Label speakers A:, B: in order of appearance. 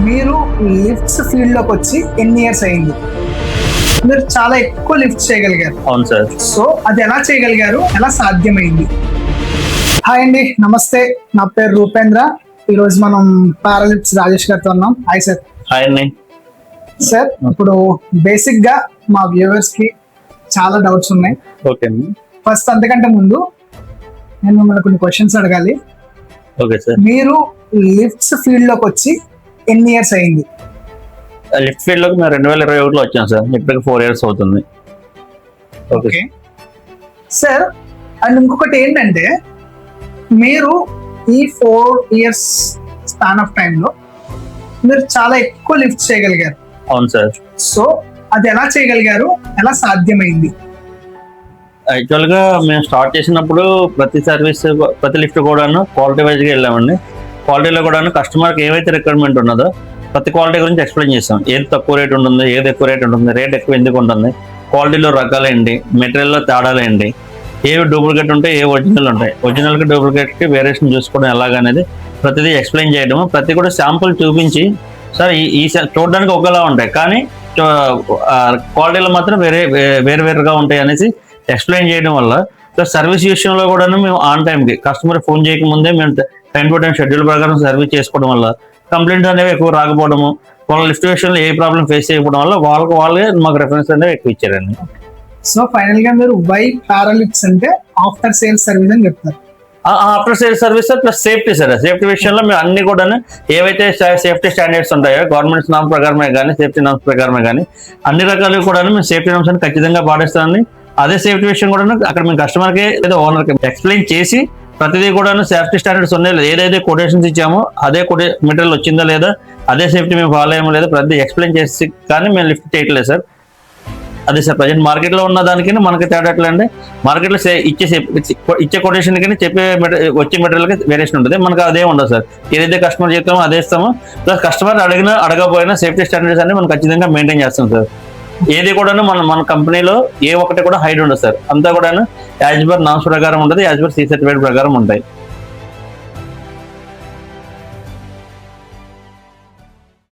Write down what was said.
A: మీరు lifts field లోకి వచ్చి ఎన్ని ఇయర్స్ అయింది? మీరు చాలా ఎక్కువ లిఫ్ట్ చేయగలిగారు.
B: అవును సార్.
A: సో అది ఎలా చేయగలిగారు, ఎలా సాధ్యమైంది? హాయ్ అండి, నమస్తే. నా పేరు రూపేంద్ర. ఈరోజు మనం పారాలిఫ్ట్స్ రాజేష్ గారితో ఉన్నాం. Hi sir.
B: హాయ్ అండి.
A: సార్, ఇప్పుడు బేసిక్ గా మా వ్యూవర్స్ కి చాలా డౌట్స్ ఉన్నాయి.
B: ఓకే అండి.
A: ఫస్ట్ అంతకంటే ముందు నేను మిమ్మల్ని కొన్ని క్వశ్చన్స్ అడగాలి.
B: Okay sir.
A: మీరు లిఫ్ట్స్ ఫీల్డ్ లోకి వచ్చి ఎన్ని ఇయర్స్ అయింది?
B: లిఫ్ట్ ఫీల్డ్ లోకి మేము 2021లో వచ్చాం సార్. ఇప్పటికి 4 years అవుతుంది. Okay
A: sir. అండ్ ఇంకొకటి ఏంటంటే, మీరు ఈ 4 years స్పాన్ ఆఫ్ టైంలో మీరు చాలా ఎక్కువ లిఫ్ట్ చేయగలిగారు.
B: అవును సార్.
A: సో అది ఎలా చేయగలిగారు, ఎలా సాధ్యమైంది?
B: యాక్చువల్ గా మేము స్టార్ట్ చేసినప్పుడు ప్రతి లిఫ్ట్ కూడాను క్వాలిటీ వైజ్ గా వెళ్ళామండి. క్వాలిటీలో కూడాను కస్టమర్ కి ఏవైతే రిక్వైర్మెంట్ ఉన్నదో ప్రతి క్వాలిటీ గురించి ఎక్స్ప్లెయిన్ చేస్తాం. ఏది తక్కువ రేట్ ఉంటుంది, ఏది ఎక్కువ రేట్ ఉంటుంది, రేట్ ఎక్కువ ఎందుకు ఉంటుంది, క్వాలిటీలో రకాలేంటి, మెటీరియల్లో తేడాలేంటి, ఏవి డూప్లికేట్ ఉంటాయి, ఏ ఒరిజినల్ ఉంటాయి, ఒరిజినల్కి డూప్లికేట్కి వేరియేషన్ చూసుకోవడం ఎలాగనేది ప్రతిదీ ఎక్స్ప్లెయిన్ చేయడము. ప్రతి కూడా శాంపుల్ చూపించి సార్ ఈ చూడడానికి ఒకలా ఉంటాయి కానీ క్వాలిటీలో మాత్రం వేరుగా ఉంటాయి అనేసి ఎక్స్ప్లెయిన్ చేయడం వల్ల సర్వీస్ విషయంలో కూడా మేము ఆన్ టైంకి కస్టమర్ ఫోన్ చేయకముందే మేము టైం టు టైం షెడ్యూల్ ప్రకారం సర్వీస్ చేసుకోవడం వల్ల కంప్లైంట్స్ అనేవి ఎక్కువ రాకపోవడము, వాళ్ళ లిఫ్ట్ విషయంలో ఏ ప్రాబ్లం ఫేస్ చేయకపోవడం వల్ల వాళ్ళే మాకు రెఫరెన్స్ అనేవి ఎక్కువ ఇచ్చారండి.
A: సో ఫైనల్ గా మీరు వై పారాలిఫ్ట్స్ అంటే ఆఫ్టర్ సేల్స్ సర్వీస్ అని చెప్తారు.
B: After sales service plus safety sir. Safety విషయంలో మేము అన్ని కూడా ఏవైతే సేఫ్టీ స్టాండర్డ్స్ ఉంటాయో గవర్నమెంట్ నామ్స్ ప్రకారమే కానీ సేఫ్టీ నామ్స్ ప్రకారమే కానీ అన్ని రకాలు కూడా మేము సేఫ్టీ నామ్స్ అని ఖచ్చితంగా పాటిస్తామని. అదే సేఫ్టీ విషయం కూడా అక్కడ మేము కస్టమర్కి లేదా ఓనర్కి ఎక్స్ప్లెయిన్ చేసి ప్రతిదీ కూడా సేఫ్టీ స్టాండర్డ్స్ ఉన్నాయి, ఏదైతే కొటేషన్స్ ఇచ్చామో అదే మెటీరియల్ వచ్చిందా లేదా, అదే సేఫ్టీ మేము ఫాలో అయ్యామో లేదా ప్రతి ఎక్స్ప్లెయిన్ చేసి కానీ మేము లిఫ్ట్ చేయట్లేదు సార్. అదే సార్ ప్రజెంట్ మార్కెట్లో ఉన్న దానికి మనకి తేడాట్లండి. మార్కెట్లో ఇచ్చే కొటేషన్ కానీ వచ్చే మెటీరియల్కి వేరియేషన్ ఉంటుంది, మనకు అదే ఉండదు సార్. ఏదైతే కస్టమర్ చెప్తామో అదే ఇస్తామో. ప్లస్ కస్టమర్ అడగకపోయినా సేఫ్టీ స్టాండర్డ్స్ అన్ని మనం ఖచ్చితంగా మెయింటైన్ చేస్తాం సార్. ఏది కూడా మన కంపెనీలో ఏ ఒక్కటి కూడా హైడ్ ఉండదు సార్. అంతా కూడా యాజ్ పర్ నామ్స్ ప్రకారం ఉంటుంది, యాజ్ పర్ సీ సర్టిఫికేట్ ప్రకారం ఉంటాయి.